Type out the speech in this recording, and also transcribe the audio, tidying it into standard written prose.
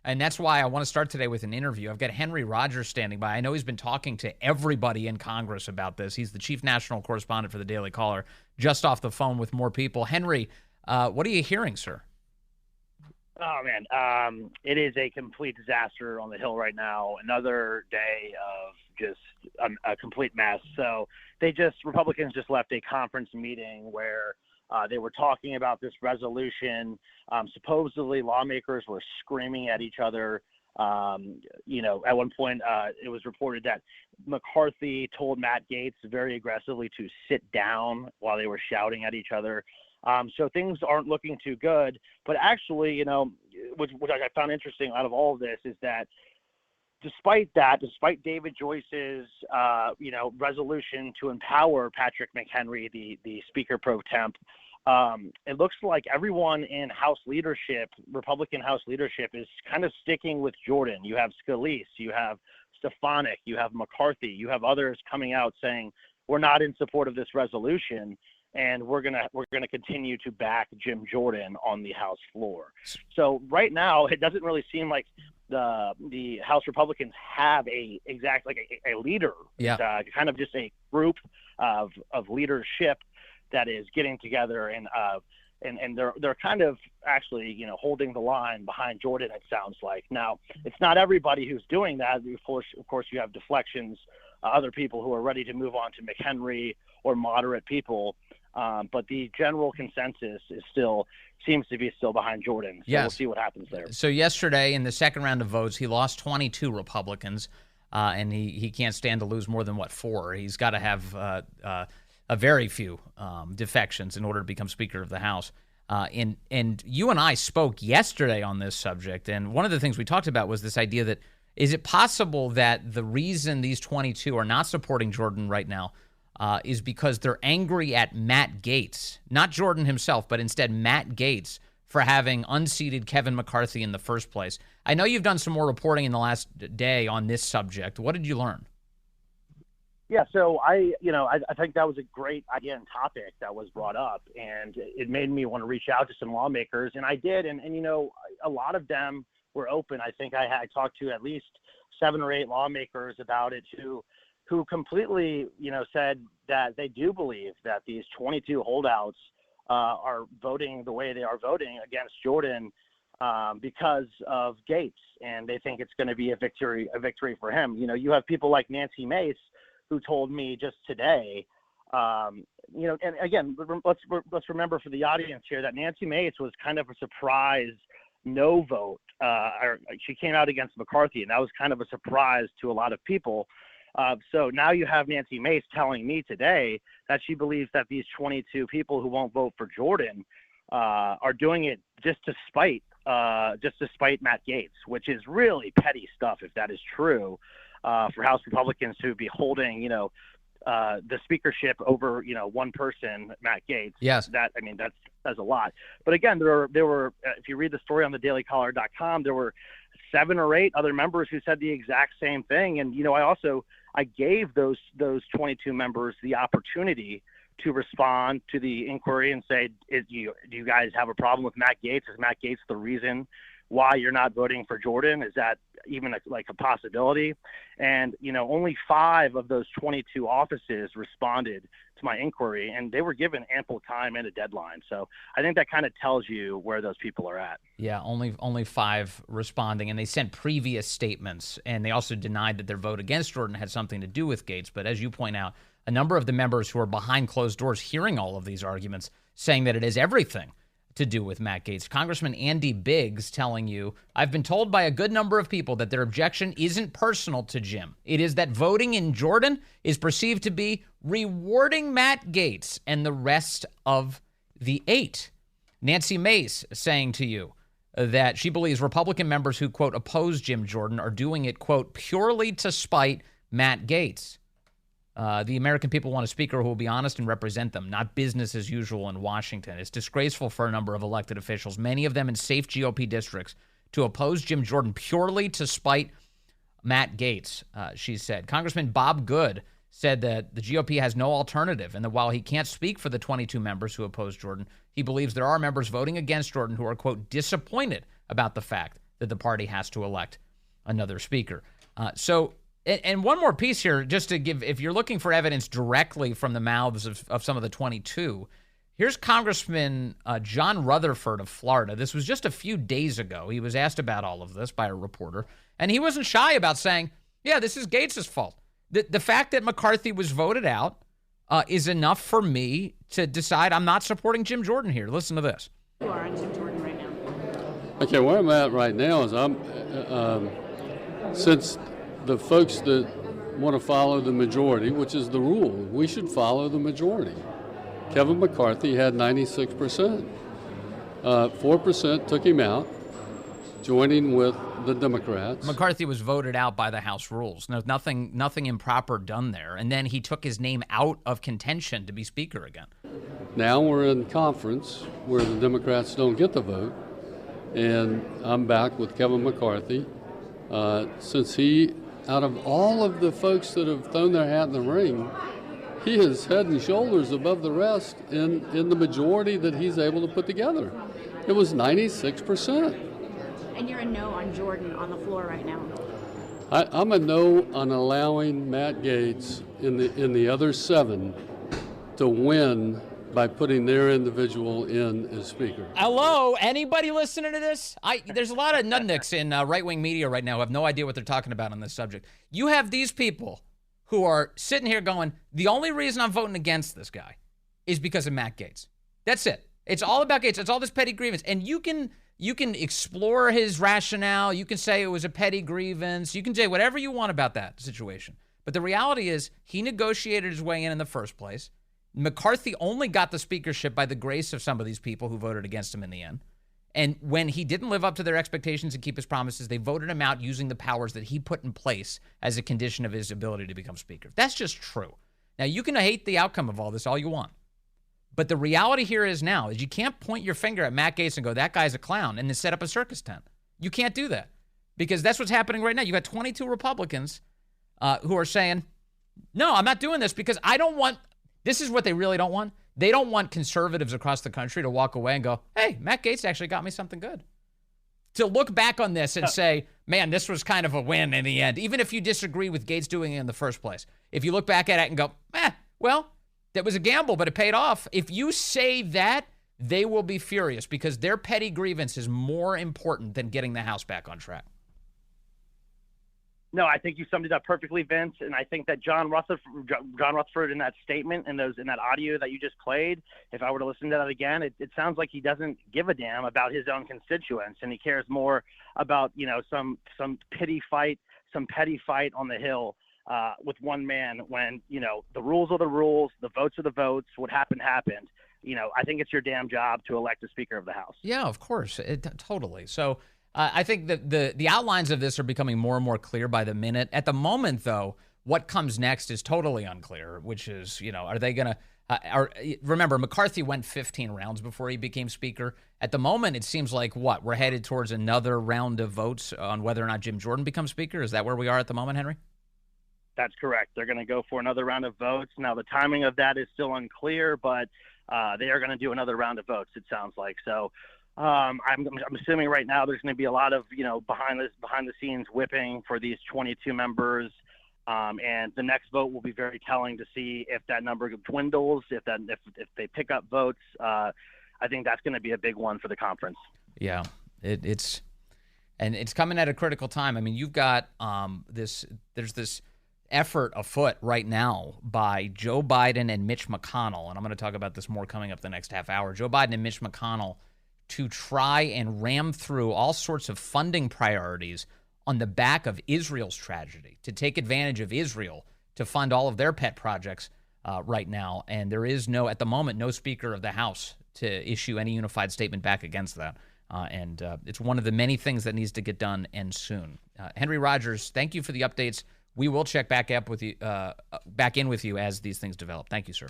And that's why I want to start today with an interview. I've got Henry Rodgers standing by. I know he's been talking to everybody in Congress about this. He's the chief national correspondent for the Daily Caller, just off the phone with more people. Henry, what are you hearing, sir? Oh, man, it is a complete disaster on the Hill right now. Another day of just a complete mess. So Republicans just left a conference meeting where they were talking about this resolution. Supposedly lawmakers were screaming at each other. At one point it was reported that McCarthy told Matt Gaetz very aggressively to sit down while they were shouting at each other. So things aren't looking too good. But actually, which I found interesting out of all of this is that despite David Joyce's, resolution to empower Patrick McHenry, the Speaker pro temp, it looks like everyone in House leadership, Republican House leadership, is kind of sticking with Jordan. You have Scalise, you have Stefanik, you have McCarthy, you have others coming out saying we're not in support of this resolution, and we're gonna continue to back Jim Jordan on the House floor. So right now, it doesn't really seem like the House Republicans have a leader. Yeah. It's kind of just a group of leadership that is getting together and they're kind of actually holding the line behind Jordan. It sounds like now it's not everybody who's doing that. Of course, you have deflections, other people who are ready to move on to McHenry or moderate people. But the general consensus seems to be still behind Jordan. So yes. We'll see what happens there. So yesterday in the second round of votes, he lost 22 Republicans, and he can't stand to lose more than 4. He's got to have a very few defections in order to become Speaker of the House. And you and I spoke yesterday on this subject, and one of the things we talked about was this idea that is it possible that the reason these 22 are not supporting Jordan right now is because they're angry at Matt Gaetz, not Jordan himself, but instead Matt Gaetz for having unseated Kevin McCarthy in the first place. I know you've done some more reporting in the last day on this subject. What did you learn? Yeah, so I think that was a great idea and topic that was brought up, and it made me want to reach out to some lawmakers, and I did, and a lot of them were open. I think I talked to at least 7 or 8 lawmakers about it who completely, said that they do believe that these 22 holdouts are voting the way they are voting against Jordan because of Gaetz, and they think it's going to be a victory for him. You have people like Nancy Mace who told me just today, and again, let's remember for the audience here that Nancy Mace was kind of a surprise no vote. She came out against McCarthy, and that was kind of a surprise to a lot of people. So now you have Nancy Mace telling me today that she believes that these 22 people who won't vote for Jordan are doing it just to spite Matt Gaetz, which is really petty stuff if that is true, for House Republicans to be holding, the speakership over, one person, Matt Gaetz. Yes. That says a lot. But again, there were if you read the story on thedailycaller.com, there were 7 or 8 other members who said the exact same thing. And, I gave those 22 members the opportunity to respond to the inquiry and say, do you guys have a problem with Matt Gaetz? Is Matt Gaetz the reason why you're not voting for Jordan? Is that even a possibility? And, only 5 of those 22 offices responded to my inquiry, and they were given ample time and a deadline. So I think that kind of tells you where those people are at. Yeah, only 5 responding, and they sent previous statements, and they also denied that their vote against Jordan had something to do with Gaetz. But as you point out, a number of the members who are behind closed doors hearing all of these arguments saying that it is everything to do with Matt Gaetz. Congressman Andy Biggs telling you, I've been told by a good number of people that their objection isn't personal to Jim. It is that voting in Jordan is perceived to be rewarding Matt Gaetz and the rest of the 8. Nancy Mace saying to you that she believes Republican members who, quote, oppose Jim Jordan are doing it, quote, purely to spite Matt Gaetz. The American people want a speaker who will be honest and represent them, not business as usual in Washington. It's disgraceful for a number of elected officials, many of them in safe GOP districts, to oppose Jim Jordan purely to spite Matt Gaetz, she said. Congressman Bob Good said that the GOP has no alternative and that while he can't speak for the 22 members who oppose Jordan, he believes there are members voting against Jordan who are, quote, disappointed about the fact that the party has to elect another speaker. And one more piece here, just to give, if you're looking for evidence directly from the mouths of some of the 22, here's Congressman John Rutherford of Florida. This was just a few days ago. He was asked about all of this by a reporter, and he wasn't shy about saying, yeah, this is Gaetz' fault. The fact that McCarthy was voted out is enough for me to decide I'm not supporting Jim Jordan here. Listen to this. You are on Jim Jordan right now. Okay, where I'm at right now is since the folks that want to follow the majority, which is the rule, we should follow the majority. Kevin McCarthy had 96%. 4% took him out, joining with the Democrats. McCarthy was voted out by the House rules. No, nothing improper done there. And then he took his name out of contention to be Speaker again. Now we're in conference where the Democrats don't get the vote, and I'm back with Kevin McCarthy. Since he, out of all of the folks that have thrown their hat in the ring, he is head and shoulders above the rest in the majority that he's able to put together. It was 96%. And you're a no on Jordan on the floor right now. I'm a no on allowing Matt Gaetz in the other 7 to win by putting their individual in as Speaker. Hello, anybody listening to this? There's a lot of nudniks in right-wing media right now who have no idea what they're talking about on this subject. You have these people who are sitting here going, the only reason I'm voting against this guy is because of Matt Gaetz. That's it. It's all about Gaetz. It's all this petty grievance. And you can explore his rationale. You can say it was a petty grievance. You can say whatever you want about that situation. But the reality is he negotiated his way in the first place. McCarthy only got the speakership by the grace of some of these people who voted against him in the end. And when he didn't live up to their expectations and keep his promises, they voted him out using the powers that he put in place as a condition of his ability to become Speaker. That's just true. Now, you can hate the outcome of all this all you want. But the reality here is now is you can't point your finger at Matt Gaetz and go, that guy's a clown, and then set up a circus tent. You can't do that because that's what's happening right now. You got 22 Republicans who are saying, no, I'm not doing this because I don't want – this is what they really don't want. They don't want conservatives across the country to walk away and go, hey, Matt Gaetz actually got me something good. To look back on this and say, man, this was kind of a win in the end, even if you disagree with Gaetz doing it in the first place. If you look back at it and go, well, that was a gamble, but it paid off. If you say that, they will be furious because their petty grievance is more important than getting the House back on track. No, I think you summed it up perfectly, Vince. And I think that John Rutherford in that statement and in that audio that you just played, if I were to listen to that again, it sounds like he doesn't give a damn about his own constituents, and he cares more about some petty fight on the Hill with one man. When the rules are the rules, the votes are the votes. What happened. I think it's your damn job to elect a Speaker of the House. Yeah, of course, totally. So. I think that the outlines of this are becoming more and more clear by the minute. At the moment, though, what comes next is totally unclear, which is, are they going to remember, McCarthy went 15 rounds before he became Speaker. At the moment, it seems like we're headed towards another round of votes on whether or not Jim Jordan becomes Speaker. Is that where we are at the moment, Henry? That's correct. They're going to go for another round of votes. Now, the timing of that is still unclear, but they are going to do another round of votes, it sounds like. So, I'm assuming right now there's going to be a lot of behind the scenes whipping for these 22 members, and the next vote will be very telling to see if that number dwindles, if they pick up votes. I think that's going to be a big one for the conference. Yeah, it's coming at a critical time. I mean, you've got there's this effort afoot right now by Joe Biden and Mitch McConnell, and I'm going to talk about this more coming up the next half hour. Joe Biden and Mitch McConnell to try and ram through all sorts of funding priorities on the back of Israel's tragedy, to take advantage of Israel to fund all of their pet projects right now. And there is at the moment, no Speaker of the House to issue any unified statement back against that. And it's one of the many things that needs to get done, and soon. Henry Rodgers, thank you for the updates. We will check back in with you as these things develop. Thank you, sir.